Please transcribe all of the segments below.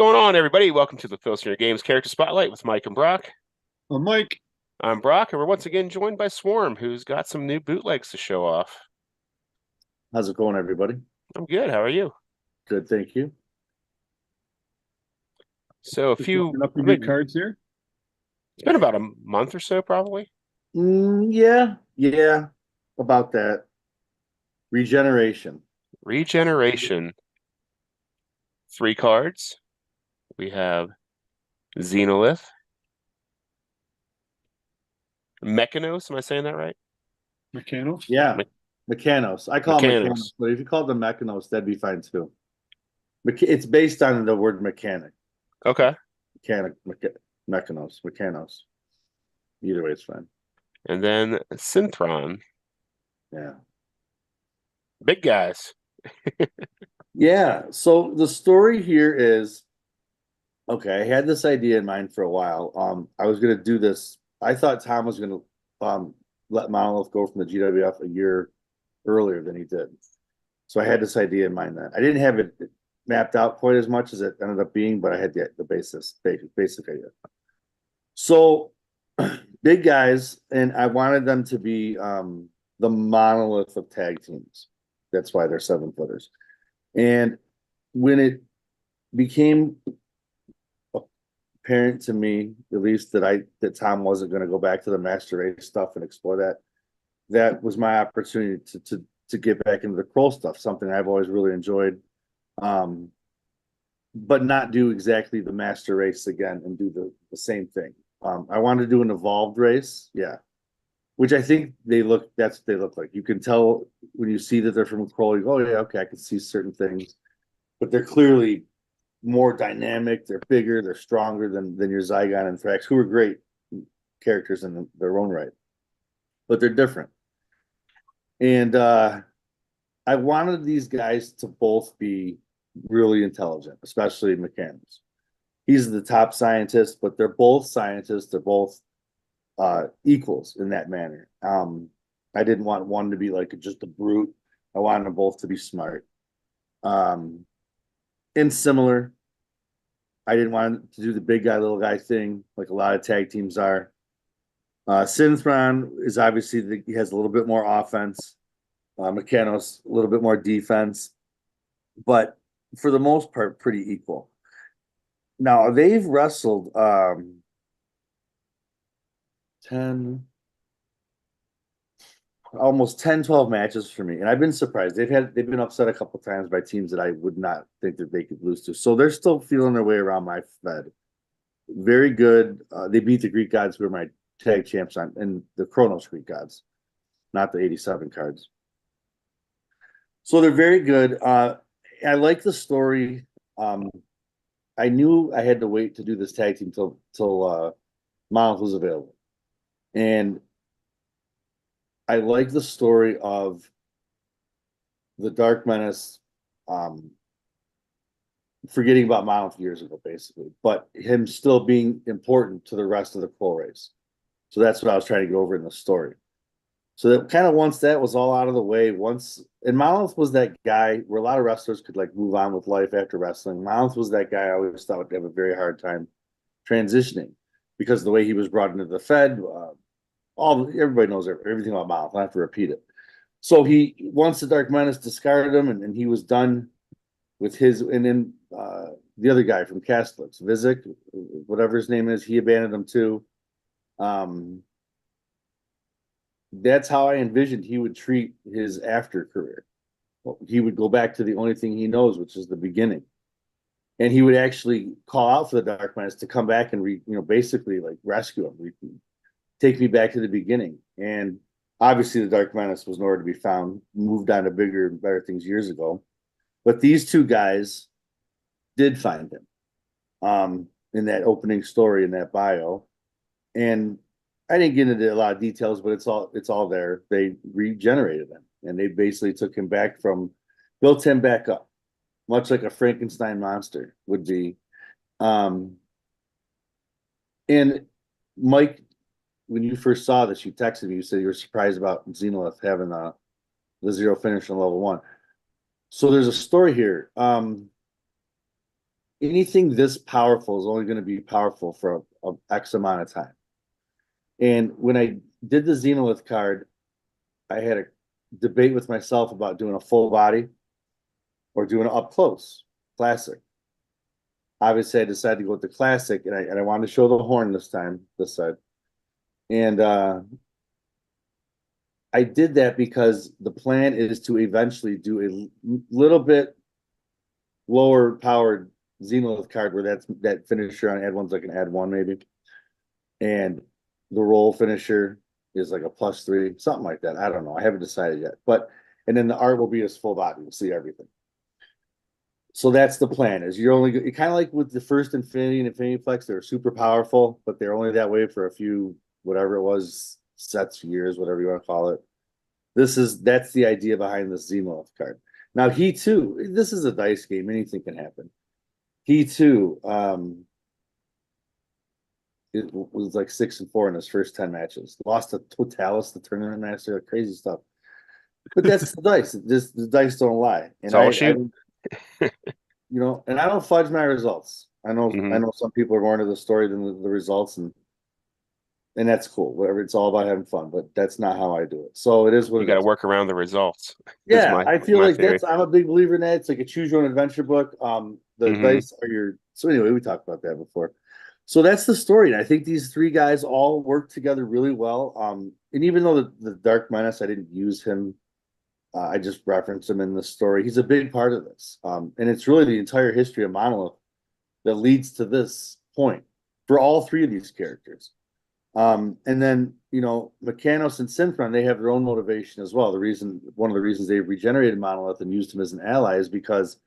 going on, everybody? Welcome to the Filsinger Games Character Spotlight with Mike and Brock. I'm Mike. I'm Brock, and we're once again joined by Swarm, who's got some new bootlegs to show off. How's it going, everybody? I'm good. How are you? Good, thank you. So Just looking up your new cards here. It's been about a month or so, probably. Yeah, about that. Regeneration. Regeneration. 3 cards. We have Xenolith, Mechanos. Am I saying that right? Mechanos? Yeah, Mechanos. I call them Mechanos, but if you call them Mechanos, that'd be fine too. It's based on the word mechanic. Okay. Mechanos. Either way, it's fine. And then Synthron. Yeah. Big guys. Yeah, so the story here is, okay, I had this idea in mind for a while. I was going to do this. I thought Tom was going to let Monolith go from the GWF a year earlier than he did. So I had this idea in mind that I didn't have it mapped out quite as much as it ended up being, but I had the basic idea. So big guys, and I wanted them to be the monolith of tag teams. That's why they're 7-footers. And when it became apparent to me, at least that Tom wasn't going to go back to the Master Race stuff and explore that was my opportunity to get back into the Kroll stuff, something I've always really enjoyed, but not do exactly the Master Race again and do the same thing. I wanted to do an evolved race, yeah, which I think that's what they look like. You can tell when you see that they're from Kroll, you go, oh yeah, okay, I can see certain things, but they're clearly more dynamic, they're bigger, they're stronger than your Zygon and Thrax, who are great characters in their own right, but they're different. And I wanted these guys to both be really intelligent, especially Mechanos. He's the top scientist, but they're both scientists. They're both equals in that manner. I didn't want one to be like just a brute. I wanted them both to be smart. And similar. I didn't want to do the big guy, little guy thing like a lot of tag teams are. Synthron is obviously he has a little bit more offense. Mechanos, a little bit more defense, but for the most part, pretty equal. Now they've wrestled 12 matches for me, and I've been surprised. They've been upset a couple times by teams that I would not think that they could lose to. So they're still feeling their way around my Fed. Very good. They beat the Greek gods, who are my tag champs on, and the Kronos Greek gods, not the 87 cards. So they're very good. I like the story. I knew I had to wait to do this tag team till Monolith was available, and I like the story of the Dark Menace forgetting about Monolith years ago, basically, but him still being important to the rest of the Kroll race. So that's what I was trying to go over in the story. So that kind of once that was all out of the way, and Monolith was that guy where a lot of wrestlers could like move on with life after wrestling. Monolith was that guy I always thought would have a very hard time transitioning because of the way he was brought into the Fed. Everybody knows everything about Monolith. I don't have to repeat it. So once the Dark Menace discarded him and he was done with his, and then the other guy from Catholics, Vizik, whatever his name is, he abandoned him too. That's how I envisioned he would treat his after career. He would go back to the only thing he knows, which is the beginning. And he would actually call out for the Dark Menace to come back and basically like rescue him, take me back to the beginning. And obviously the Dark Menace was nowhere to be found, moved on to bigger and better things years ago. But these two guys did find him in that opening story, in that bio. And I didn't get into a lot of details, but it's all there. They regenerated him, and they basically built him back up, much like a Frankenstein monster would be. And Mike, when you first saw this, you texted me. You said you were surprised about Xenolith having the 0 finish on level 1. So there's a story here. anything this powerful is only going to be powerful for a X amount of time. And when I did the Xenolith card, I had a debate with myself about doing a full body or doing it up close, classic. Obviously, I decided to go with the classic, and I wanted to show the horn this time, this side. And I did that because the plan is to eventually do a little bit lower powered Xenolith card where that finisher on add one's like an add one maybe. And the roll finisher is like a +3, something like that. I don't know. I haven't decided yet. And then the art will be as full body. You'll see everything. So that's the plan. Is you're only kind of like with the first Infinity and Infinity Flex, they're super powerful, but they're only that way for a few, whatever it was, sets, years, whatever you want to call it. That's the idea behind this Xenolith card. Now he too, this is a dice game, anything can happen. He too, it was like 6-4 in his first 10 matches. Lost to Totalis, the tournament master, crazy stuff. But that's the dice. The dice don't lie. And It's all shoot. And I don't fudge my results. I know some people are more into the story than the results, and that's cool. Whatever, it's all about having fun, but that's not how I do it. So it is what you got to work around the results. Yeah, I feel like I'm a big believer in that. It's like a choose your own adventure book. The dice are your. So anyway, we talked about that before. So that's the story, and I think these three guys all work together really well. And even though the Dark Menace, I didn't use him. I just referenced him in the story. He's a big part of this. And it's really the entire history of Monolith that leads to this point for all three of these characters. And then, Mechanos and Synthron, they have their own motivation as well. One of the reasons they've regenerated Monolith and used him as an ally is because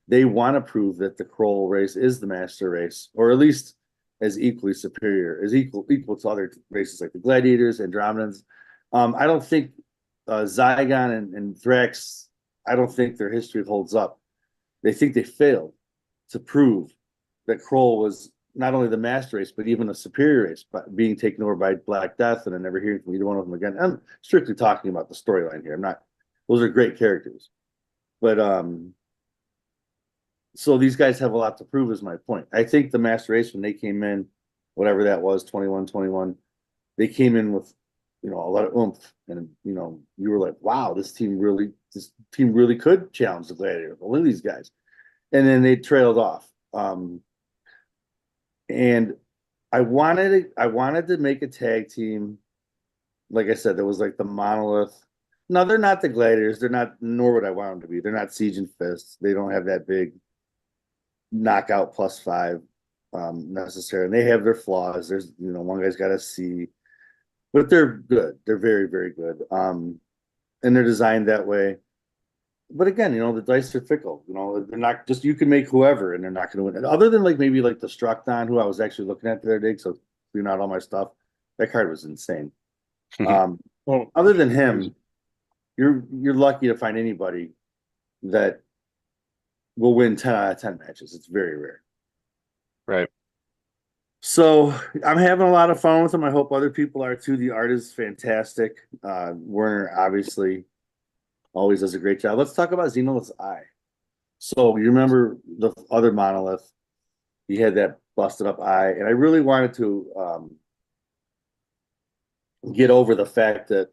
they want to prove that the Kroll race is the master race, or at least as equally superior, as equal to other races like the Gladiators, Andromedans. I don't think Zygon and Thrax, I don't think their history holds up. They think they failed to prove that Kroll was not only the master race, but even a superior race, but being taken over by Black Death, and then never hearing from either one of them again. I'm strictly talking about the storyline here. Those are great characters. But so these guys have a lot to prove, is my point. I think the master race, when they came in, whatever that was, 21, they came in with a lot of oomph, and you were like, wow, this team really could challenge the Gladiator. Look at these guys. And then they trailed off. And I wanted to make a tag team. Like I said, there was like the Monolith. No, they're not the Gladiators. They're not, nor would I want them to be. They're not Siege and Fist. They don't have that big knockout +5 necessarily. And they have their flaws. There's, one guy's got a C. But they're good. They're very, very good. And they're designed that way. But again, the dice are fickle. They're not just, you can make whoever and they're not going to win. Other than maybe the Structon, who I was actually looking at the other day, so clearing out all my stuff. That card was insane. Other than him, you're lucky to find anybody that will win 10 out of 10 matches. It's very rare. Right. So I'm having a lot of fun with them. I hope other people are too. The art is fantastic. Werner obviously always does a great job. Let's talk about Xenolith's eye. So you remember the other Monolith? He had that busted up eye, and I really wanted to get over the fact that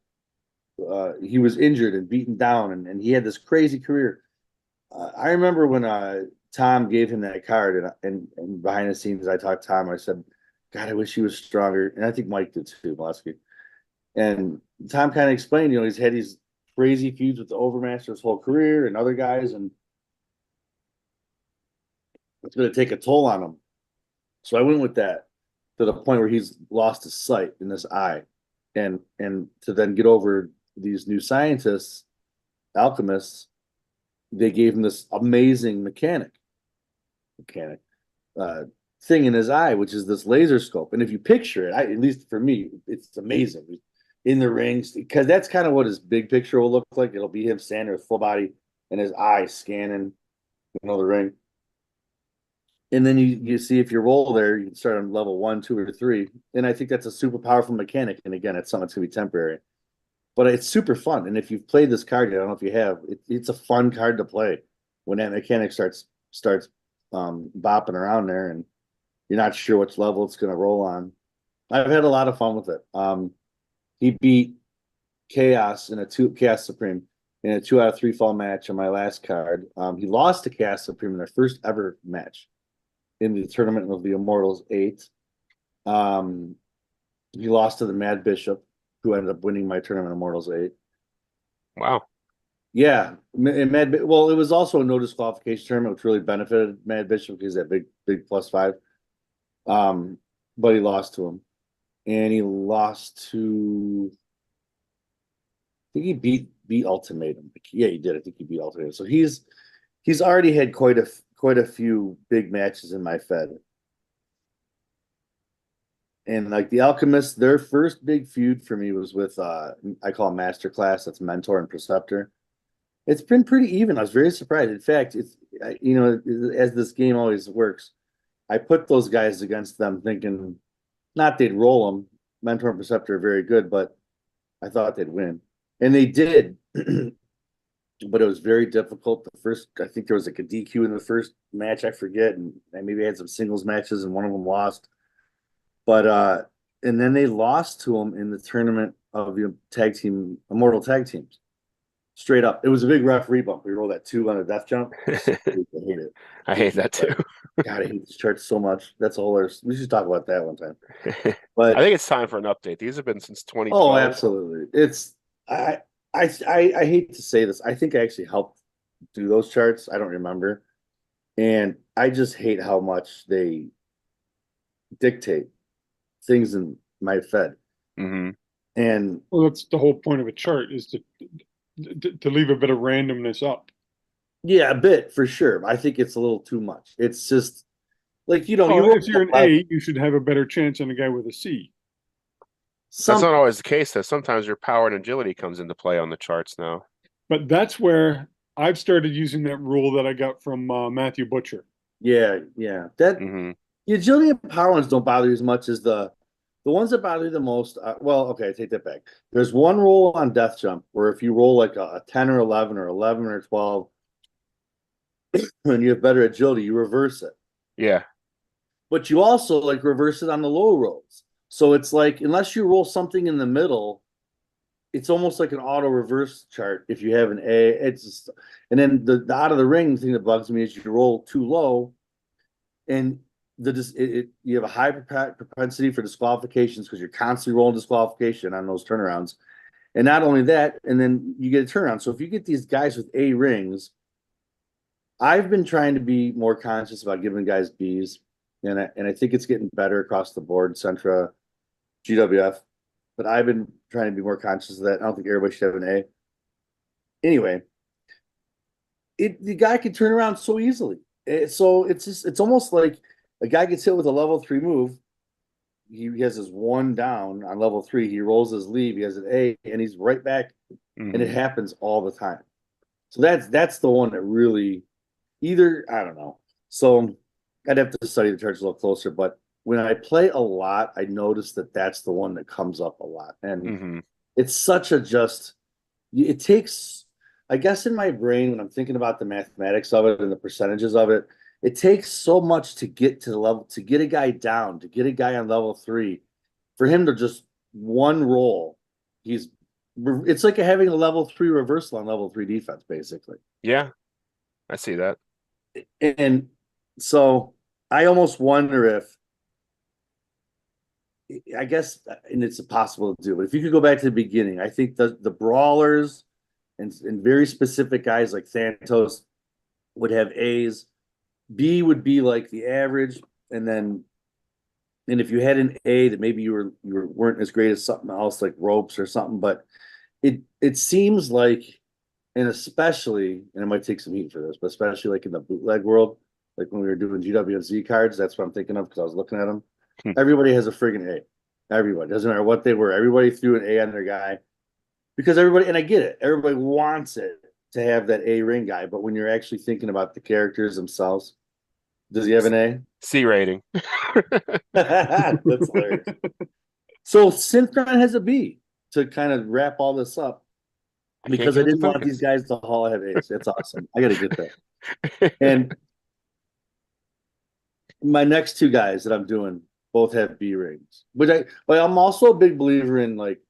he was injured and beaten down, and he had this crazy career. I remember when Tom gave him that card, and behind the scenes, I talked to Tom. I said, God, I wish he was stronger. And I think Mike did too, Molesky. And Tom kind of explained, he's had these crazy feuds with the Overmaster his whole career and other guys, and it's going to take a toll on him. So I went with that to the point where he's lost his sight in this eye. And to then get over these new scientists, alchemists, they gave him this amazing mechanic thing in his eye, which is this laser scope. And if you picture it, at least for me, it's amazing in the rings, because that's kind of what his big picture will look like. It'll be him standing with full body and his eye scanning, the ring. And then you see, if you roll there, you can start on level 1, 2, or 3. And I think that's a super powerful mechanic. And again, it's something that's going to be temporary. But it's super fun. And if you've played this card, I don't know if you have, it's a fun card to play when that mechanic starts bopping around there, and you're not sure which level it's going to roll on. I've had a lot of fun with it. He beat Chaos Supreme in a 2 out of 3 fall match on my last card. He lost to Chaos Supreme in their first ever match in the tournament of the Immortals 8. He lost to the Mad Bishop, who ended up winning my tournament Immortals 8. Wow. Yeah, well, it was also a no disqualification tournament, which really benefited Mad Bishop because that big +5. But he lost to him, and he lost to. I think he beat Ultimatum. Yeah, he did. I think he beat Ultimatum. So he's already had quite a few big matches in my Fed. And like the Alchemists, their first big feud for me was with I call Masterclass. That's Mentor and Preceptor. It's been pretty even. I was very surprised. In fact, it's as this game always works, I put those guys against them thinking not they'd roll them. Mentor and Preceptor are very good, but I thought they'd win. And they did. But it was very difficult. I think there was like a DQ in the first match, I forget, and maybe had some singles matches and one of them lost. But and then they lost to them in the tournament of the Immortal Tag Teams. Straight up. It was a big referee bump. We rolled that 2 on a death jump. I hate it. I hate that too. God, I hate this chart so much. That's a whole other. We should talk about that one time. But I think it's time for an update. These have been since 2012. Oh, absolutely. I hate to say this. I think I actually helped do those charts. I don't remember. And I just hate how much they dictate things in my Fed. Mm-hmm. And well, that's the whole point of a chart, is to leave a bit of randomness up. Yeah, a bit for sure. I think it's a little too much. It's just like if you're an A, you should have a better chance than a guy with a C. That's not always the case, though. Sometimes your power and agility comes into play on the charts now. But that's where I've started using that rule that I got from Matthew Butcher. Yeah. The agility and power ones don't bother you as much as the ones that bother you the most. Well, okay, I take that back. There's one roll on Death Jump where if you roll like a 10 or 11 or 11 or 12, and you have better agility, you reverse it. Yeah. But you also like reverse it on the low rolls. So it's like, unless you roll something in the middle, it's almost like an auto reverse chart. If you have an A, it's just, and then the out of the ring thing that bugs me is you roll too low, and you have a high propensity for disqualifications because you're constantly rolling disqualification on those turnarounds. And not only that, and then you get a turnaround. So if you get these guys with A rings, I've been trying to be more conscious about giving guys Bs, and I think it's getting better across the board, Centra, GWF, but I've been trying to be more conscious of that. I don't think everybody should have an A. Anyway, the guy can turn around so easily. So it's almost like a guy gets hit with a level 3 move. He has his 1 down on level 3. He rolls his leave. He has an A, and he's right back. Mm-hmm. And it happens all the time. So that's the one that really I don't know. So I'd have to study the charts a little closer. But when I play a lot, I notice that that's the one that comes up a lot. And it's such it takes, I guess in my brain, when I'm thinking about the mathematics of it and the percentages of it, it takes so much to get to the level, to get a guy down, to get a guy on level 3, for him to just one roll. It's like having a level 3 reversal on level 3 defense, basically. Yeah, I see that. And so I almost wonder if, I guess, and it's impossible to do, but if you could go back to the beginning, I think the brawlers and very specific guys like Santos would have A's. B would be like the average, and if you had an A that maybe you weren't as great as something else like ropes or something, but it seems like, and especially, and it might take some heat for this, but especially like in the bootleg world, like when we were doing GWZ cards, that's what I'm thinking of because I was looking at them. Everybody has a friggin' A. Everybody, doesn't matter what they were. Everybody threw an A on their guy because everybody, and I get it, everybody wants it to have that A ring guy, but when you're actually thinking about the characters themselves, does he have an A? C rating. That's hilarious. So Synchron has a B to kind of wrap all this up because I didn't want these guys to all have A's. That's awesome. I got to get that. And my next two guys that I'm doing both have B rings, but I'm also a big believer in like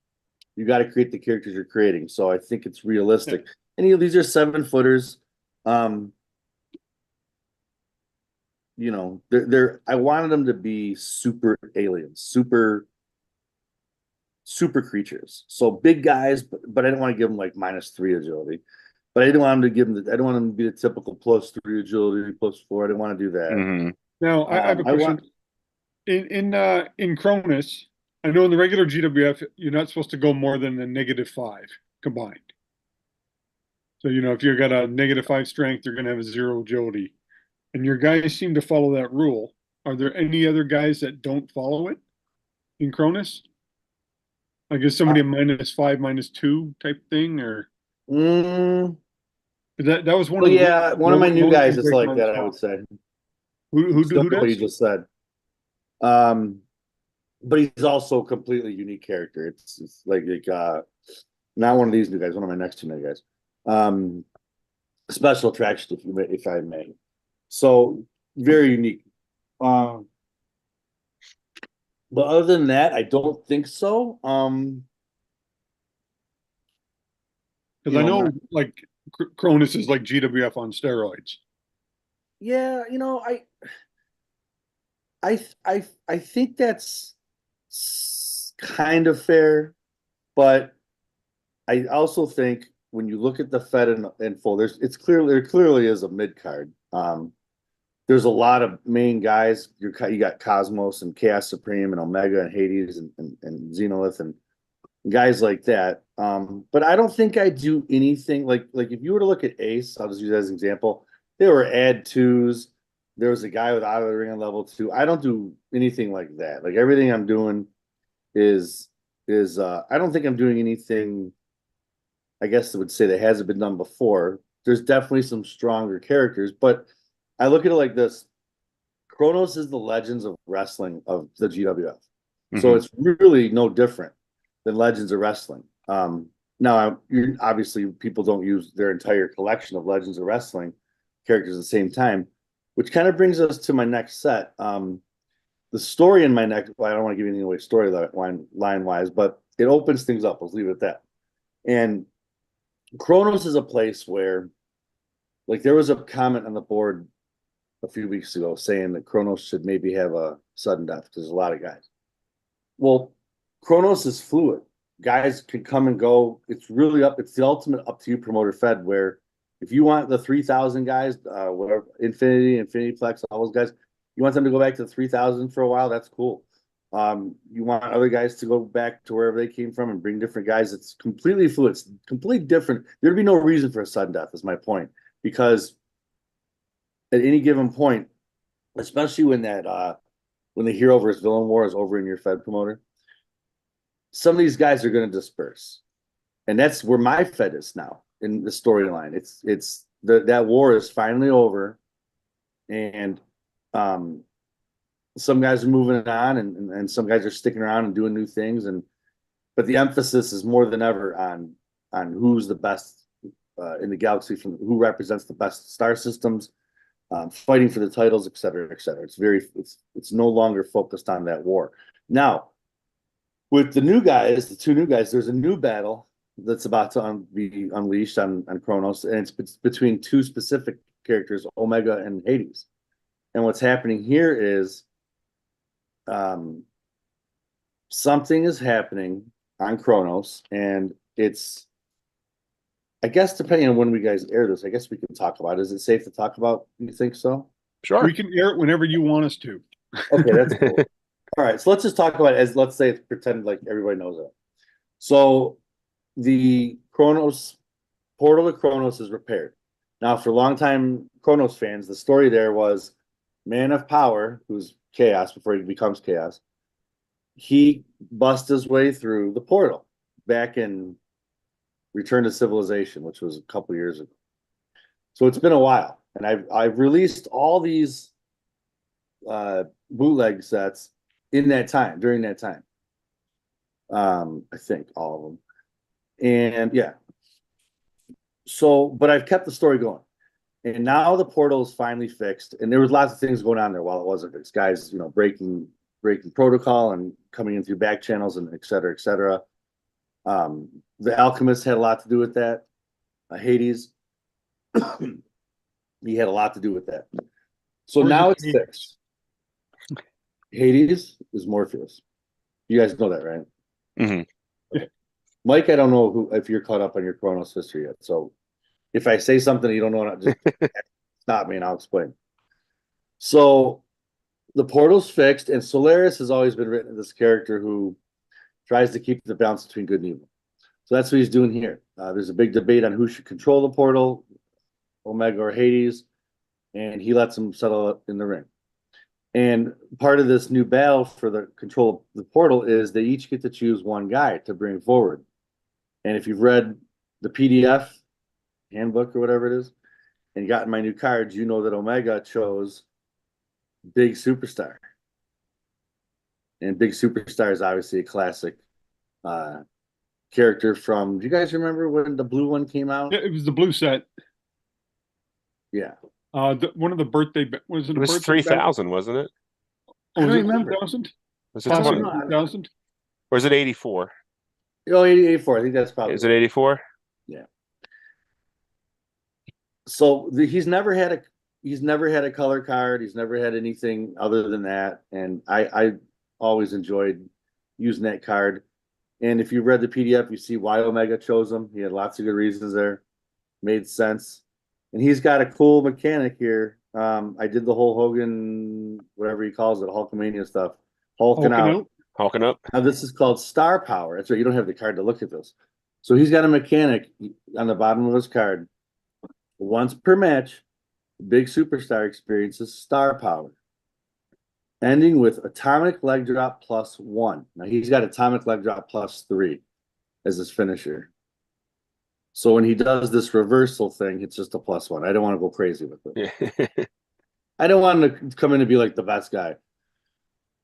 you got to create the characters you're creating. So I think it's realistic. And these are 7-footers. They're I wanted them to be super aliens, super creatures. So big guys, but I didn't want to give them like -3 agility. But I didn't want them to give them. I don't want them to be the typical +3 agility, +4. I didn't want to do that. Mm-hmm. Now, I have a question. In Kronos, I know in the regular GWF, you're not supposed to go more than a -5 combined. So, if you've got a -5 strength, you're going to have a 0 agility. And your guys seem to follow that rule. Are there any other guys that don't follow it in Kronos? Like, is somebody a -5, -2 type thing, or Mm, that was one well, of the yeah, rules. one of my new Nobody guys can is break them like on the that. I spot. would say. Who Similar to what you does? just said. But he's also a completely unique character. It's like not one of these new guys. One of my next two new guys. Special attraction, if I may. So very unique. But other than that, I don't think so. Because I know, like, Cronus is like GWF on steroids. Yeah, I think that's kind of fair, but I also think when you look at the Fed and full, there clearly is a mid card. There's a lot of main guys. You got Cosmos and Chaos Supreme and Omega and Hades and Xenolith and guys like that. But I don't think I do anything like if you were to look at Ace, I'll just use that as an example. There were add twos. There was a guy with Out of the Ring on level 2. I don't do anything like that. Like everything I'm doing is I don't think I'm doing anything. I guess I would say that hasn't been done before. There's definitely some stronger characters, but I look at it like this. Kronos is the Legends of Wrestling of the GWF. So it's really no different than Legends of Wrestling. Now, obviously, people don't use their entire collection of Legends of Wrestling characters at the same time, which kind of brings us to my next set. The story in my next, well, I don't want to give anything away story line wise, but it opens things up. Let's leave it at that. And Kronos is a place where, like, there was a comment on the board a few weeks ago saying that Kronos should maybe have a sudden death because there's a lot of guys. Well, Kronos is fluid. Guys can come and go. It's really it's the ultimate up to you promoter fed where if you want the 3,000 guys, whatever, Infinity Plex, all those guys, you want them to go back to 3,000 for a while, that's cool. You want other guys to go back to wherever they came from and bring different guys. It's completely fluid. It's completely different. There'd be no reason for a sudden death, is my point. Because at any given point, especially when the hero versus villain war is over in your Fed promoter, some of these guys are going to disperse, and that's where my Fed is now in the storyline. That war is finally over, and some guys are moving on, and some guys are sticking around and doing new things, but the emphasis is more than ever on who's the best in the galaxy, from who represents the best star systems, fighting for the titles, et cetera, et cetera. It's no longer focused on that war. Now, with the new guys, the two new guys, there's a new battle that's about to be unleashed on Kronos, and it's between two specific characters, Omega and Hades. And what's happening here is something is happening on Kronos, and it's, I guess, depending on when we guys air this, I guess we can talk about it. Is it safe to talk about? You think so? Sure. We can air it whenever you want us to. Okay, that's cool. All right, so let's just talk about it as, let's say, pretend like everybody knows it. So the Kronos portal to Kronos is repaired. Now, for longtime Kronos fans, the story there was Man of Power, who's Chaos before he becomes Chaos. He busts his way through the portal back in Return to Civilization, which was a couple years ago. So it's been a while, and I've released all these bootleg sets in that time, during that time. I think all of them. And yeah. So, but I've kept the story going. And now the portal is finally fixed, and there was lots of things going on there while it wasn't fixed. Guys, breaking protocol and coming in through back channels and et cetera, et cetera. The Alchemist had a lot to do with that. Hades, he had a lot to do with that. So now it's fixed. Hades is Morpheus. You guys know that, right? Mm-hmm. Mike, I don't know if you're caught up on your Kronos history yet. So if I say something you don't know, just stop me and I'll explain. So the portal's fixed, and Solaris has always been written as this character who tries to keep the balance between good and evil. So that's what he's doing here. There's a big debate on who should control the portal, Omega or Hades, and he lets them settle in the ring. And part of this new battle for the control of the portal is they each get to choose one guy to bring forward. And if you've read the PDF handbook or whatever it is, and gotten my new cards, you know that Omega chose Big Superstar. And Big Superstar is obviously a classic character from, do you guys remember when the blue one came out? Yeah, it was the blue set. Yeah. One of the birthday, was it? It was 3,000, wasn't it? Oh, was I it remember. 3,000? Was it 20? 3,000? Or is it 84? Oh, 84. I think that's probably. Is it 84? Yeah. So he's never had a color card. He's never had anything other than that. And I always enjoyed using that card. And if you read the PDF, you see why Omega chose him. He had lots of good reasons there. Made sense. And he's got a cool mechanic here. I did the whole Hogan, whatever he calls it, Hulkamania stuff. Hulking out. Hulking up. Now this is called Star Power. That's right. You don't have the card to look at this. So he's got a mechanic on the bottom of his card. Once per match, Big Superstar experiences Star Power, ending with Atomic Leg Drop +1. Now he's got Atomic Leg Drop +3 as his finisher. So when he does this reversal thing, it's just a +1. I don't want to go crazy with it. I don't want him to come in and be like the best guy.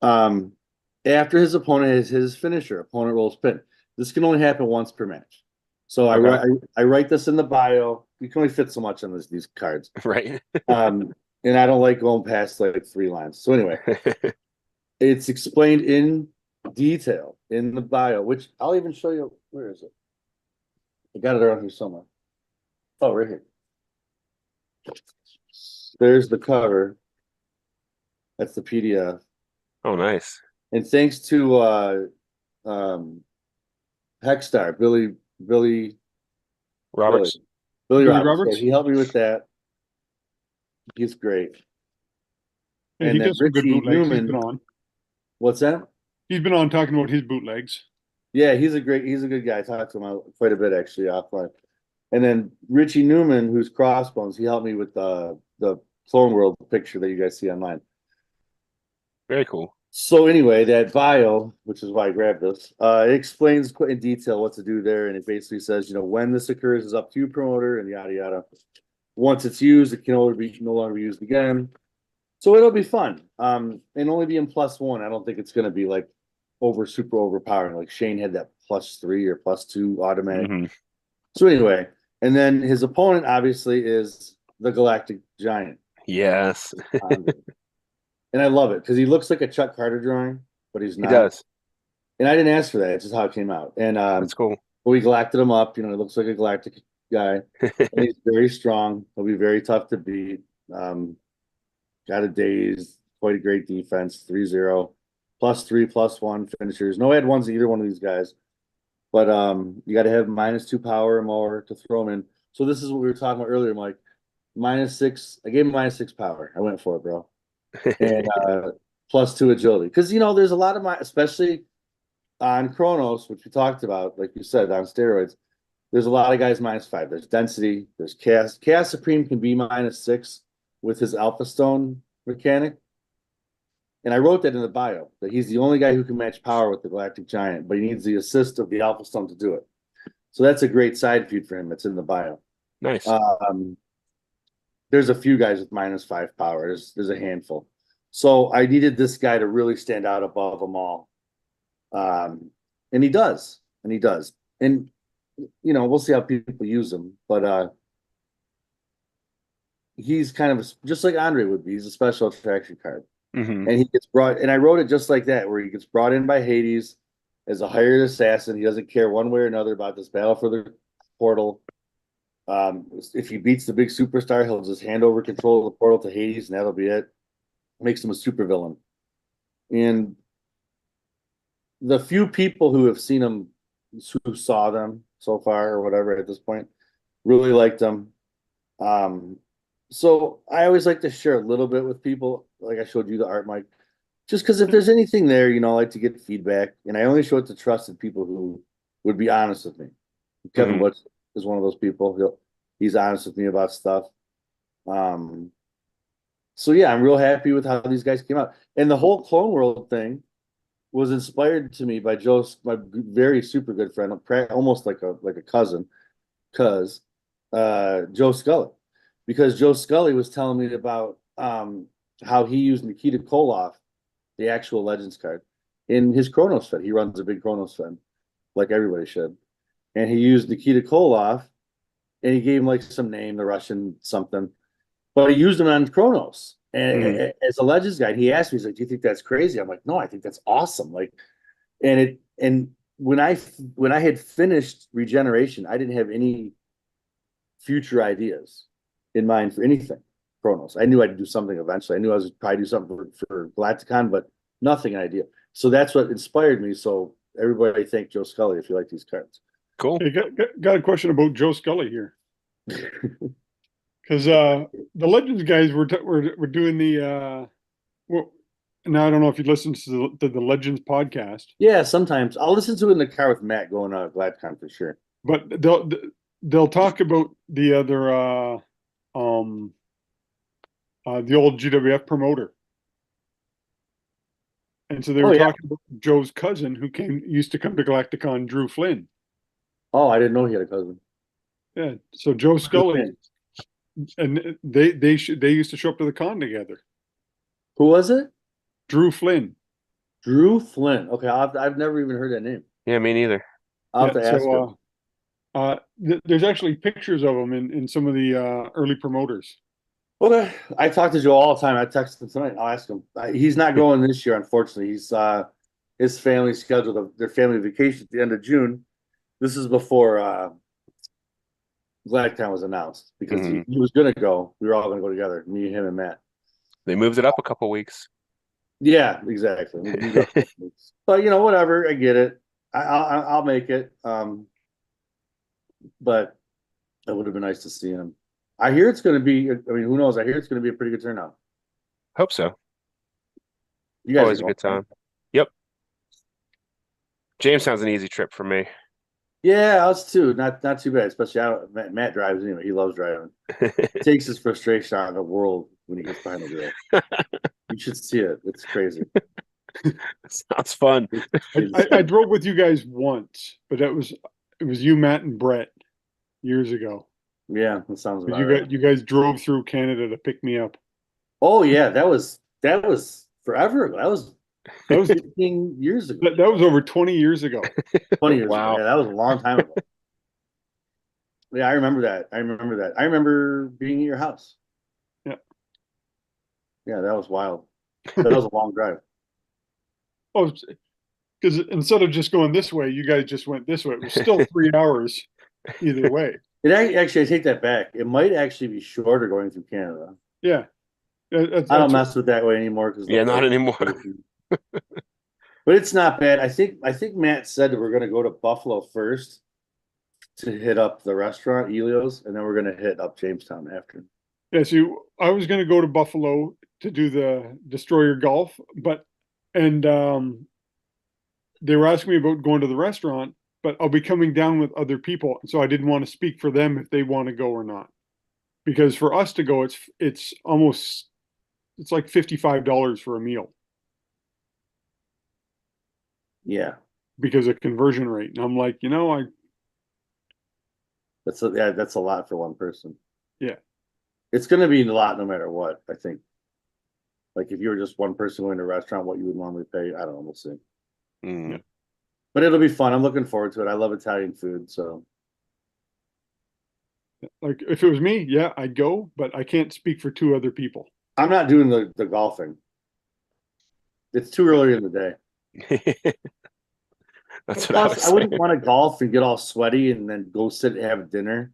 After his opponent has his finisher, opponent rolls pin. This can only happen once per match. So okay. I write this in the bio. You can only fit so much on these cards. Right. And I don't like going past like 3 lines. So anyway, it's explained in detail in the bio, which I'll even show you. Where is it? I got it around here somewhere. Oh, right here. There's the cover. That's the PDF. Oh, nice. And thanks to Hexstar, Billy Roberts. Billy Roberts. Yeah, he helped me with that. He's great. Yeah, and he does some good bootlegs. He's been on. What's that? He's been on talking about his bootlegs. Yeah, he's a good guy. I talked to him quite a bit actually offline. And then Richie Newman, who's Crossbones, he helped me with the Clone World picture that you guys see online. Very cool. So anyway, that bio, which is why I grabbed this, it explains quite in detail what to do there, and it basically says, when this occurs is up to you, promoter, and yada yada. Once it's used, it can no longer be used again. So it'll be fun. And only being +1, I don't think it's going to be like super overpowering. Like Shane had that +3 or +2 automatic. Mm-hmm. So anyway, and then his opponent obviously is the Galactic Giant. Yes. And I love it because he looks like a Chuck Carter drawing, but he's not. He does. And I didn't ask for that. It's just how it came out. And that's cool. We galacted him up. He looks like a Galactic guy. And he's very strong. He'll be very tough to beat. Got a daze, quite a great defense, 3-0, +3, +1 finishers. No ad ones either one of these guys. But you got to have -2 power or more to throw him in. So this is what we were talking about earlier, Mike. -6. I gave him -6 power. I went for it, bro. And +2 agility. Because there's a lot of especially on Kronos, which we talked about, like you said, on steroids, there's a lot of guys -5. There's density, there's Chaos. Chaos Supreme can be -6 with his Alpha Stone mechanic. And I wrote that in the bio, that he's the only guy who can match power with the Galactic Giant, but he needs the assist of the Alpha Stone to do it. So that's a great side feud for him. It's in the bio. Nice. There's a few guys with -5 power. There's a handful. So I needed this guy to really stand out above them all. And he does. And, we'll see how people use him. But he's kind of just like Andre would be. He's a special attraction card. Hmm. And he gets brought, and I wrote it just like that, where he gets brought in by Hades as a hired assassin. He doesn't care one way or another about this battle for the portal. If he beats the big superstar, he'll just hand over control of the portal to Hades, and that'll be it. Makes him a supervillain. And the few people who have seen him, who saw them so far or whatever at this point, really liked him. So I always like to share a little bit with people, like I showed you the art, Mike, just because if there's anything there, I like to get feedback, and I only show it to trusted people who would be honest with me. Kevin Butch is one of those people. He's honest with me about stuff. So yeah, I'm real happy with how these guys came out, and the whole Clone World thing was inspired to me by my very super good friend, almost like a cousin, Joe Scully, because Joe Scully was telling me about how he used Nikita Koloff, the actual Legends card, in his Kronos Fed. He runs a big Kronos Fed, like everybody should, and he used Nikita Koloff, and he gave him like some name, the Russian something, but he used him on Kronos. And as a Legends guy, he asked me, he's like, "Do you think that's crazy?" I'm like, "No, I think that's awesome." Like, and when I had finished Regeneration, I didn't have any future ideas in mind for anything Kronos. I knew I'd do something eventually. I knew I was probably do something for GalactiCon, but nothing idea. So that's what inspired me. So everybody thank Joe Scully if you like these cards. Cool. Hey, got a question about Joe Scully here. Because the Legends guys were doing the well, now I don't know if you listen to the Legends podcast. Yeah, sometimes I'll listen to it in the car with Matt going to GladCon for sure. But they'll talk about the other the old GWF promoter. And so they were talking about Joe's cousin who used to come to GalactiCon, Drew Flynn. Oh, I didn't know he had a cousin. Yeah. So Joe Scully, and they used to show up to the con together. Who was it? Drew Flynn. Drew Flynn. Okay, I've never even heard that name. Yeah, me neither. I'll have to ask him. There's actually pictures of him in some of the early promoters. Okay, I talk to Joe all the time. I text him tonight. I'll ask him. He's not going this year, unfortunately. His family scheduled their family vacation at the end of June. This is before GladCon was announced because he was going to go. We were all going to go together, me, him, and Matt. They moved it up a couple weeks. Yeah, exactly. But whatever. I get it. I'll make it. But it would have been nice to see him. I hear it's going to be. I mean, who knows? I hear it's going to be a pretty good turnout. Hope so. You guys always a good time. Yep. Jamestown's an easy trip for me. Yeah, us too. Not too bad. Especially Matt drives anyway. He loves driving. Takes his frustration out of the world when he gets behind the wheel. You should see it. It's crazy. Sounds fun. I drove with you guys once, but it was you, Matt, and Brett years ago. Yeah, that sounds about right. You guys drove through Canada to pick me up. Oh yeah, that was forever ago. That was 15 years ago. That was over 20 years ago. 20 years Wow. ago. Yeah, that was a long time ago. Yeah, I remember that. I remember being at your house. Yeah. Yeah, that was wild. That was a long drive. Oh, because instead of just going this way, you guys just went this way. It was still 3 hours either way. Actually, I take that back. It might actually be shorter going through Canada. Yeah. I don't mess with that way anymore. Not anymore. But it's not bad. I think Matt said that we're going to go to Buffalo first to hit up the restaurant, Elio's, and then we're going to hit up Jamestown after. Yeah, so I was going to go to Buffalo to do the Destroyer Golf, and they were asking me about going to the restaurant, but I'll be coming down with other people, so I didn't want to speak for them if they want to go or not. Because for us to go, it's like $55 for a meal. Yeah. Because of conversion rate. And I'm like, that's a lot for one person. Yeah. It's going to be a lot no matter what, I think. Like if you were just one person going to a restaurant, what you would normally pay, I don't know, we'll see. Yeah. But it'll be fun. I'm looking forward to it. I love Italian food, so. Like if it was me, yeah, I'd go, but I can't speak for two other people. I'm not doing the golfing. It's too early in the day. That's what I Plus, was I wouldn't saying. want to golf and get all sweaty and then go sit and have dinner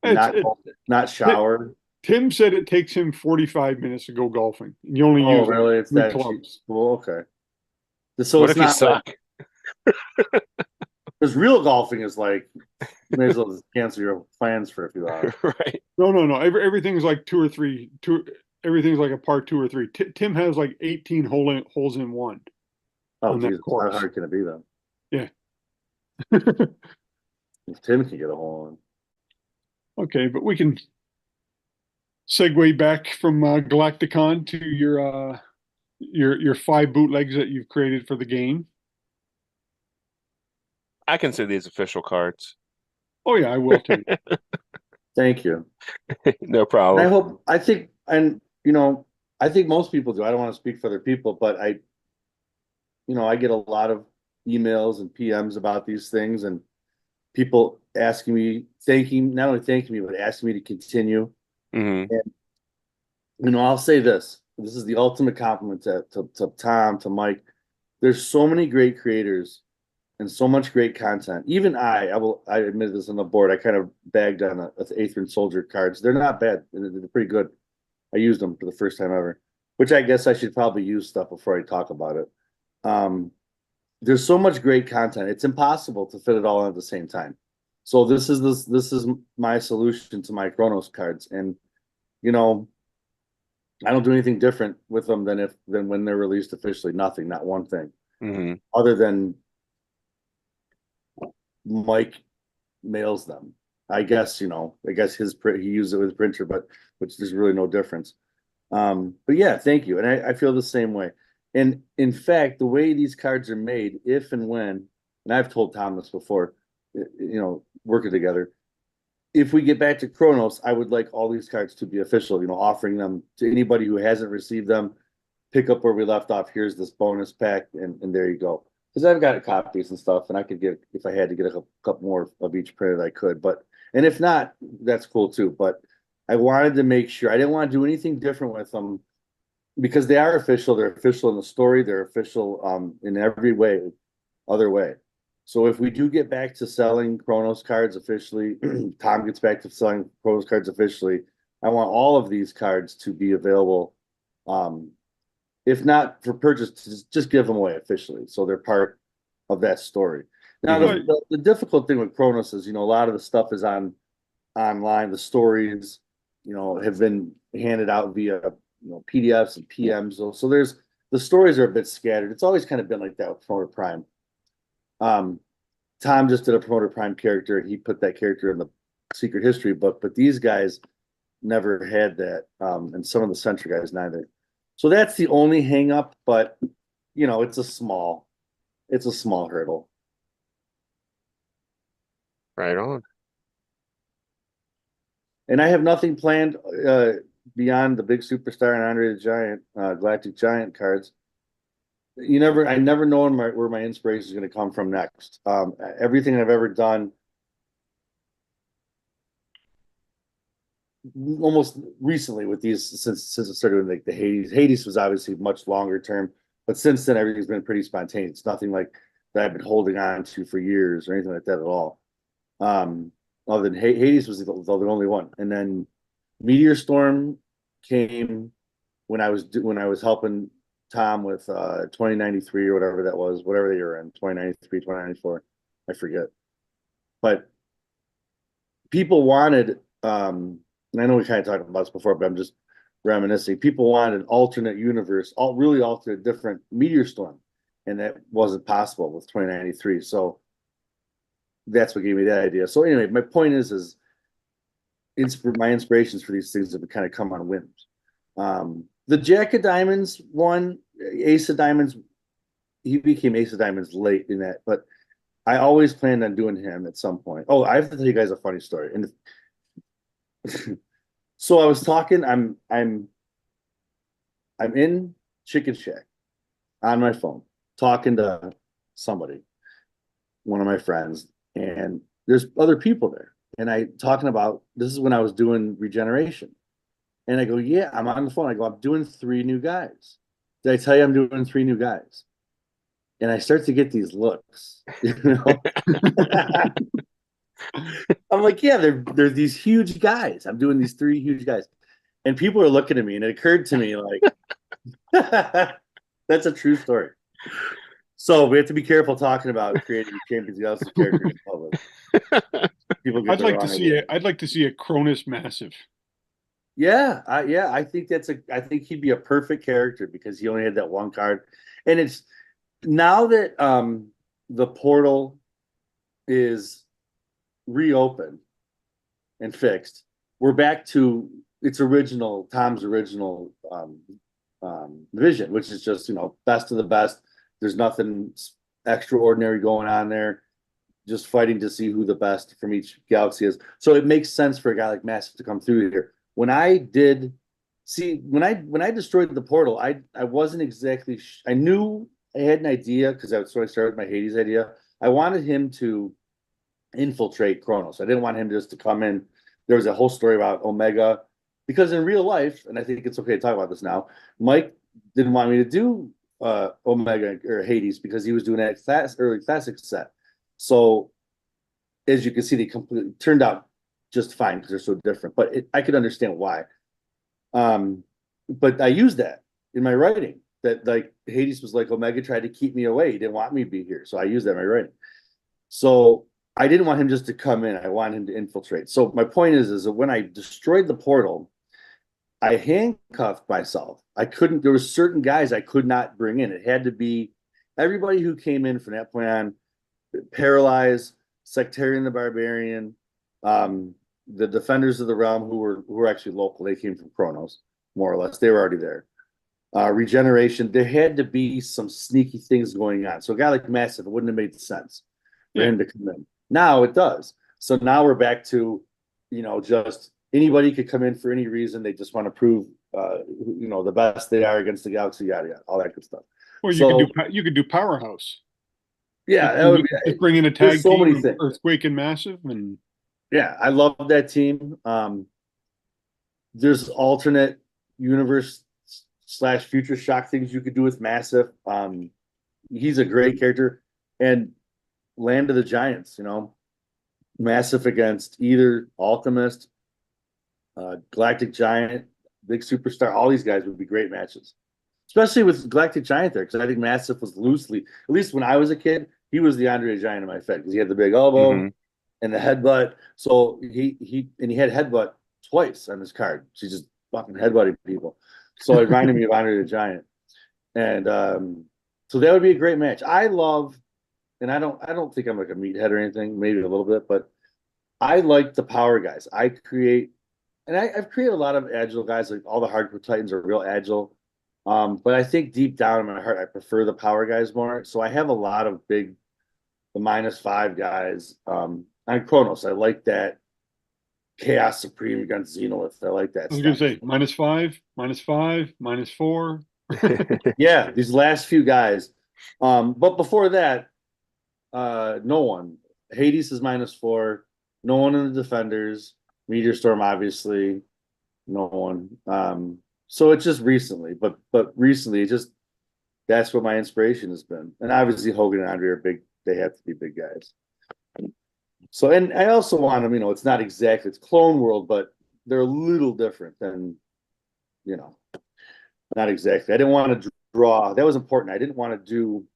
and It's not shower. Tim said it takes him 45 minutes to go golfing. And you only Oh, use like really? It's three that cheap. clubs. Well, okay. So What it's if you not like, suck? because real golfing is like, you may as well just cancel your plans for a few hours. Right. No. Everything's like two or three. Everything's like a par two or three. Tim has like 18 holes in one Oh, on that Jesus. How course. hard can it be then? Yeah. If Tim can get a hole in. Okay, but we can segue back from Galacticon to your five bootlegs that you've created for the game. I consider these official cards. Oh yeah, I will too. Thank you. No And problem. I think, and I think most people do. I don't want to speak for other people, but I get a lot of emails and PMs about these things and people asking me, not only thanking me, but asking me to continue. Hmm. And, I'll say this. This is the ultimate compliment to Tom, to Mike. There's so many great creators and so much great content. Even I admit this on the board. I kind of bagged on the Aetherian Soldier cards. They're not bad. They're pretty good. I used them for the first time ever, which I guess I should probably use stuff before I talk about it. There's so much great content. It's impossible to fit it all in at the same time. So this is my solution to my Kronos cards. And, I don't do anything different with them than when they're released officially. Nothing, not one thing. Hmm. Other than Mike mails them. I guess, he used it with his printer, but which there's really no difference. But yeah, thank you. And I feel the same way. And in fact, the way these cards are made, if and when, and I've told Tom this before, working together, if we get back to Kronos, I would like all these cards to be official, offering them to anybody who hasn't received them. Pick up where we left off. Here's this bonus pack, and there you go. Because I've got copies and stuff, and I could get, if I had to get a couple more of each printed, I could. And if not, that's cool too. But I wanted to make sure I didn't want to do anything different with them because they are official. They're official in the story. They're official in every other way. So if we do get back to selling Kronos cards officially, Tom gets back to selling Kronos cards officially, I want all of these cards to be available. If not for purchase, just give them away officially. So they're part of that story. Now, the difficult thing with Kronos is, a lot of the stuff is online. The stories, have been handed out via, PDFs and PMs. So the stories are a bit scattered. It's always kind of been like that with Promoter Prime. Tom just did a Promoter Prime character and he put that character in the Secret History book, but these guys never had that. And some of the Central guys neither. So that's the only hang up, but it's a small hurdle. Right on. And I have nothing planned beyond the big superstar and Andre the Giant, Galactic Giant cards. I never know where my inspiration is going to come from next. Everything I've ever done, almost recently with these, since I started with like the Hades. Hades was obviously much longer term, but since then everything's been pretty spontaneous. Nothing like that I've been holding on to for years or anything like that at all. Other than Hades was the only one, and then Meteor Storm came when I was helping Tom with 2093 or whatever that was, whatever they were in, 2093, 2094, I forget. But people wanted, and I know we kind of talked about this before, but I'm just reminiscing. People wanted an alternate universe, really alternate, different Meteor Storm, and that wasn't possible with 2093. So that's what gave me that idea. So anyway, my point is my inspirations for these things have kind of come on whims. The Jack of Diamonds one, Ace of Diamonds, he became Ace of Diamonds late in that, but I always planned on doing him at some point. Oh, I have to tell you guys a funny story. And so I was talking, I'm in Chicken Shack on my phone, talking to somebody, one of my friends, and there's other people there. and I talking about this is when I was doing regeneration. And I go, yeah, I'm on the phone. I go, I'm doing 3 new guys. Did I tell you I'm doing 3 new guys? And I start to get these looks, you know. I'm like, yeah, they're these huge guys. I'm doing these 3 huge guys. And people are looking at me, and it occurred to me like that's a true story. So we have to be careful talking about creating Champions of the Galaxy characters in public. People get I'd the like wrong to see idea. it. I'd like to see a Cronus massive. Yeah, I think I think he'd be a perfect character because he only had that 1 card. And it's now that the portal is reopened and fixed, we're back to Tom's original vision, which is just, best of the best. There's nothing extraordinary going on there. Just fighting to see who the best from each galaxy is. So it makes sense for a guy like Massive to come through here. When I destroyed the portal, I wasn't exactly I knew I had an idea because I started my Hades idea. I wanted him to infiltrate Kronos. I didn't want him just to come in. There was a whole story about Omega because in real life, and I think it's okay to talk about this now, Mike didn't want me to do Omega or Hades because he was doing that early classic set. So as you can see, they completely turned out just fine because they're so different. But I could understand why. But I used that in my writing. That like Hades was like Omega tried to keep me away. He didn't want me to be here, so I used that in my writing. So I didn't want him just to come in. I wanted him to infiltrate. So my point is that when I destroyed the portal, I handcuffed myself. I couldn't. There were certain guys I could not bring in. It had to be everybody who came in from that point on. Paralyzed, Sectarian the Barbarian, the Defenders of the Realm, who were actually local. They came from Kronos, more or less. They were already there. Regeneration. There had to be some sneaky things going on. So a guy like Massive, it wouldn't have made sense for him to come in. Now it does. So now we're back to, just anybody could come in for any reason. They just want to prove, the best they are against the Galaxy, yada yada, all that good stuff. Or you could do Powerhouse. Yeah, that would be. Just bring in a tag so many team, things. Earthquake and Massive, and yeah, I love that team. There's alternate universe / future shock things you could do with Massive. He's a great character, and Land of the Giants. Massive against either Alchemist, Galactic Giant, Big Superstar. All these guys would be great matches, especially with Galactic Giant there, because I think Massive was loosely, at least when I was a kid, he was the Andre Giant in my Fed because he had the big elbow and the headbutt. So he had headbutt twice on his card. She's just fucking headbutting people. So it reminded me of Andre the Giant. And so that would be a great match. I love, and I don't think I'm like a meathead or anything, maybe a little bit, but I like the power guys. I've created a lot of agile guys, like all the hardcore Titans are real agile. But I think deep down in my heart, I prefer the power guys more. So I have a lot of the -5 guys. On Kronos, I like that Chaos Supreme against Xenolith. I like that. I was going to say -5, -5, -4. Yeah, these last few guys. But before that, no one. Hades is -4. No one in the Defenders. Meteor Storm, obviously. No one. So it's just recently, but recently that's what my inspiration has been. And obviously Hogan and Andre are big. They have to be big guys. So, and I also want them, it's not exactly, it's Clone World, but they're a little different than, not exactly. I didn't want to draw. That was important. I didn't want to do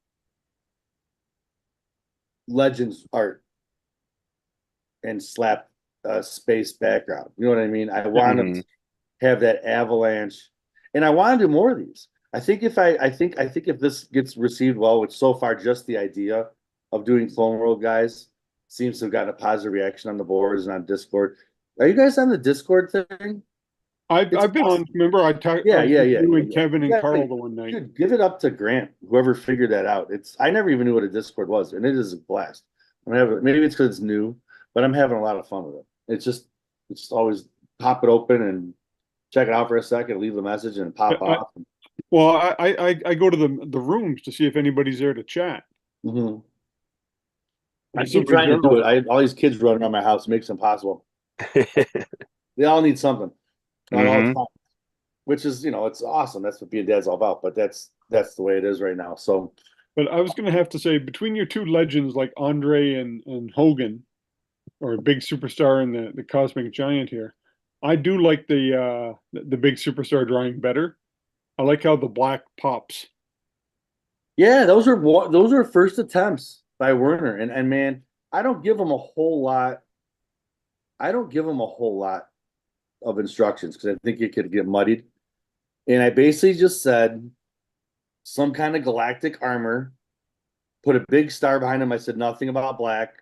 Legends art and slap a space background. You know what I mean? I wanted to have that avalanche, and I want to do more of these. I think if this gets received well, which so far just the idea of doing Clone World guys seems to have gotten a positive reaction on the boards and on Discord. Are you guys on the Discord thing? I've been on. Remember, I talked. Yeah. You and Kevin and Carl the one night. Dude, give it up to Grant, whoever figured that out. I never even knew what a Discord was, and it is a blast. Maybe it's because it's new, but I'm having a lot of fun with it. It's just always pop it open and check it out for a second, leave the message, and pop off. Well, I go to the rooms to see if anybody's there to chat. Mm-hmm. I keep trying to do it. I all these kids running around my house, it makes it impossible. They all need something, not all the time, which is, it's awesome. That's what being dad's all about. But that's the way it is right now. So, But I was going to have to say, between your two legends like Andre and Hogan, or big superstar and the cosmic giant here, I do like the big superstar drawing better. I like how the black pops. yeah, those are first attempts by Werner, and man, I don't give him a whole lot. I don't give him a whole lot of instructions because I think it could get muddied. And I basically just said some kind of galactic armor, put a big star behind him. I said nothing about black.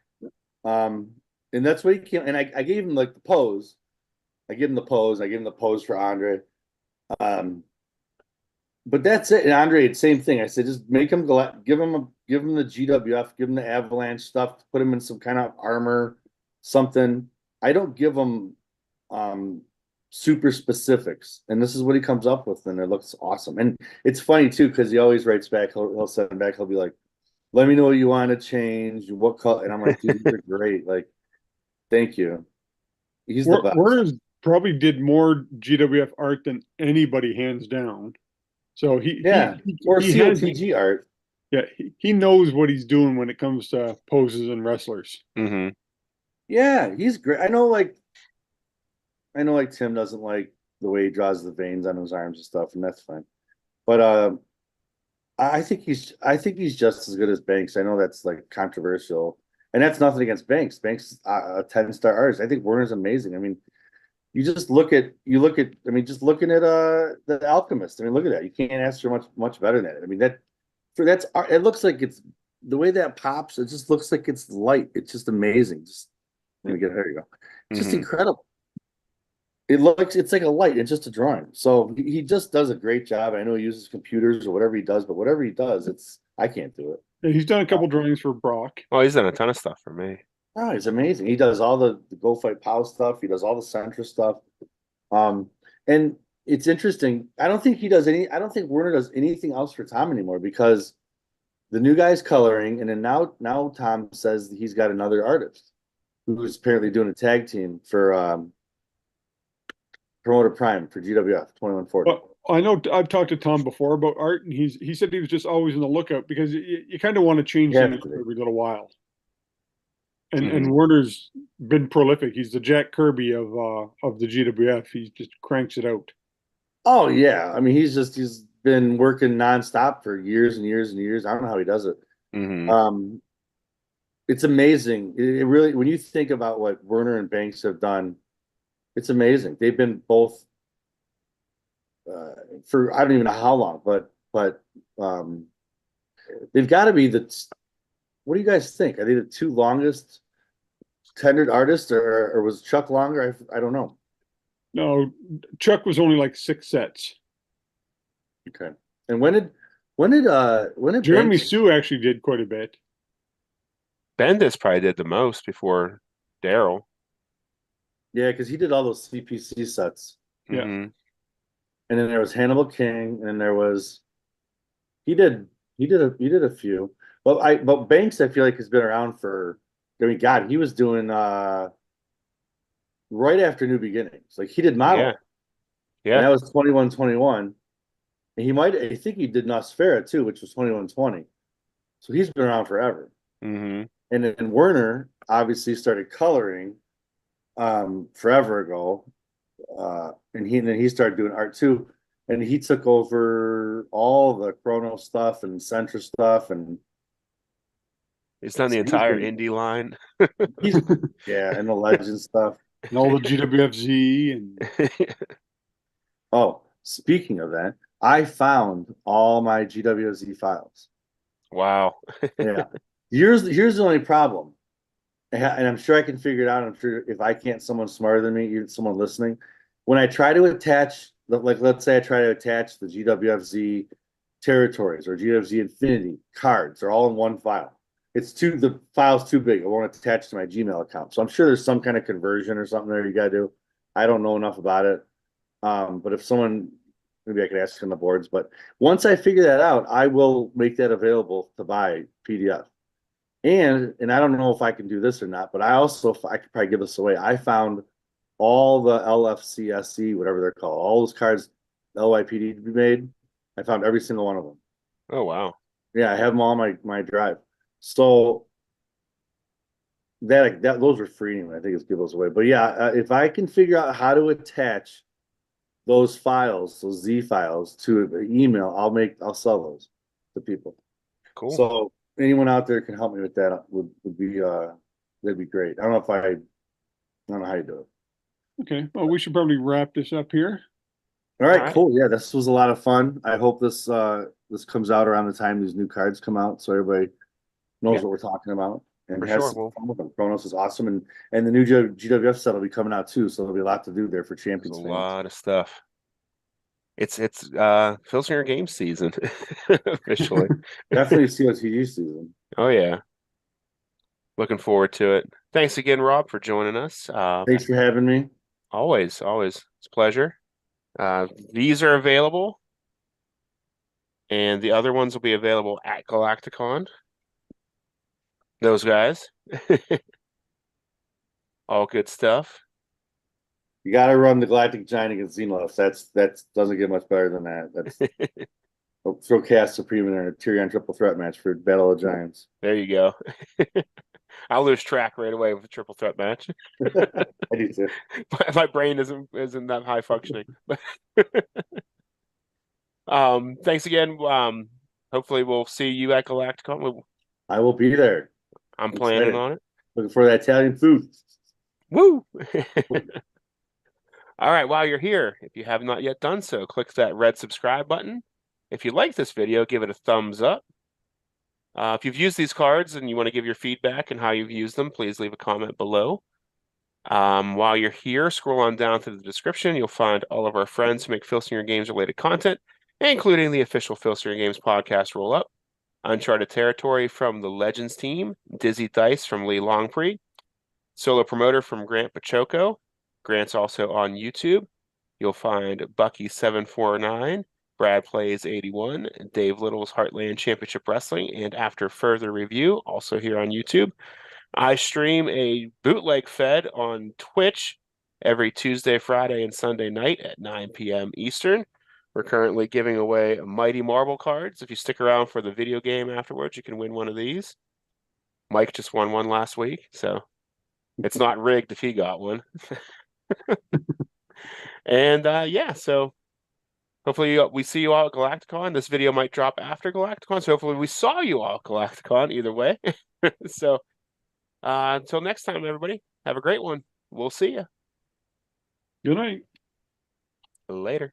And that's what he came. And I gave him like the pose. I gave him the pose. I gave him the pose for Andre. But that's it. And Andre, same thing. I said, just make him give him the GWF, give him the avalanche stuff, put him in some kind of armor, something. I don't give him super specifics. And this is what he comes up with, and it looks awesome. And it's funny too, because he always writes back, he'll send back, he'll be like, let me know what you want to change, what color. And I'm like, dude, these are great. Like, thank you. He's the best. Werner's probably did more GWF art than anybody, hands down. So or COTG art. Yeah, he knows what he's doing when it comes to poses and wrestlers. Mm-hmm. Yeah, he's great. I know, like Tim doesn't like the way he draws the veins on his arms and stuff, and that's fine. But I think he's just as good as Banks. I know that's like controversial, and that's nothing against Banks. Banks is a 10-star artist. I think Werner's amazing. I mean, just looking at the Alchemist. I mean, look at that. You can't ask for much better than that. I mean, it looks like it's the way that pops. It just looks like it's light. It's just amazing. There you go. It's just incredible. It's like a light. It's just a drawing. So he just does a great job. I know he uses computers or whatever he does, but whatever he does, I can't do it. Yeah, he's done a couple drawings for Brock. Oh, he's done a ton of stuff for me. Oh, he's amazing. He does all the Go Fight Pow stuff. He does all the Centra stuff. And it's interesting. I don't think Werner does anything else for Tom anymore because the new guy's coloring, and then now Tom says he's got another artist who's apparently doing a tag team for Promoter Prime for GWF 2140. Well, I know I've talked to Tom before about art, and he said he was just always on the lookout because you kind of want to change things every little while. And Werner's been prolific. He's the Jack Kirby of the GWF. He just cranks it out. Oh yeah, I mean he's been working nonstop for years and years and years. I don't know how he does it. Mm-hmm. It's amazing. It really, when you think about what Werner and Banks have done, it's amazing. They've been both for I don't even know how long, but they've got to be what do you guys think? Are they the two longest tenured artists, or was Chuck longer? I don't know. No, Chuck was only like 6 sets. Okay. And when did Jeremy Sue actually did quite a bit. Bendis probably did the most before Daryl. Yeah, because he did all those CPC sets. Yeah. Mm-hmm. And then there was Hannibal King, and there was he did a few. But Banks I feel like has been around for, I mean, God, he was doing right after New Beginnings. Like he did Model. Yeah. And that was 2121. And I think he did Nosfera too, which was 2120. So he's been around forever. Mm-hmm. And then Werner obviously started coloring forever ago. And then he started doing art too. And he took over all the Kronos stuff and Centra stuff, and he's done the entire indie line. And the Legend stuff. And all the GWFZ and Oh, speaking of that, I found all my GWZ files. Wow. Yeah. Here's the only problem. And I'm sure I can figure it out. I'm sure if I can't, someone smarter than me, someone listening, when I try to attach, like, let's say I try to attach the GWFZ territories or GWFZ Infinity cards, they're all in one file. The file's too big. It won't attach to my Gmail account. So I'm sure there's some kind of conversion or something there you got to do. I don't know enough about it. But if someone, maybe I could ask on the boards, but once I figure that out, I will make that available to buy PDF. And I don't know if I can do this or not, but I could probably give this away. I found all the LFCSE, whatever they're called, all those cards LYPD to be made. I found every single one of them. Oh, wow. Yeah, I have them all on my drive. So that those were free anyway. I think it's give those away. But yeah, if I can figure out how to attach those files, those Z files to an email, I'll sell those to people. Cool. So anyone out there can help me with that would be that'd be great. I don't know how you do it. Okay, well, we should probably wrap this up here. All right, All right. cool. Yeah, this was a lot of fun. I hope this comes out around the time these new cards come out, so everybody knows Yeah. what we're talking about and For has sure. some Well, fun with them. Kronos is awesome, and the new GWF set will be coming out too, so there'll be a lot to do there for there's Champions a fans. lot of stuff. It's Filsinger Games season officially. Definitely COTG season. Oh yeah. Looking forward to it. Thanks again, Rob, for joining us. Thanks for having me. Always, always. It's a pleasure. These are available, and the other ones will be available at GalactiCon. Those guys. All good stuff. You got to run the Galactic Giant against Xenos. That doesn't get much better than that. That's throw Cast Supreme in a Tyrion triple threat match for Battle of Giants. There you go. I'll lose track right away with a triple threat match. I do too. My brain isn't that high functioning. Thanks again. Hopefully we'll see you at GalactiCon. I will be there. I'm planning on it. Looking for that Italian food. Woo! All right, while you're here, if you have not yet done so, click that red subscribe button. If you like this video, give it a thumbs up. If you've used these cards and you want to give your feedback and how you've used them, please leave a comment below. While you're here, scroll on down to the description. You'll find all of our friends who make Filsinger Games related content, including the official Filsinger Games podcast roll-up, Uncharted Territory from the Legends team, Dizzy Dice from Lee Longpree, Solo Promoter from Grant Pachoco. Grant's also on YouTube. You'll find Bucky749, Brad Plays 81, Dave Little's Heartland Championship Wrestling, and After Further Review, also here on YouTube. I stream a bootleg fed on Twitch every Tuesday, Friday, and Sunday night at 9 p.m. Eastern. We're currently giving away Mighty Marble cards. If you stick around for the video game afterwards, you can win one of these. Mike just won one last week, so it's not rigged if he got one. And yeah, so hopefully we see you all at GalactiCon. This video might drop after GalactiCon, so hopefully we saw you all at GalactiCon either way. So until next time, everybody, have a great one. We'll see you. Good night. Later.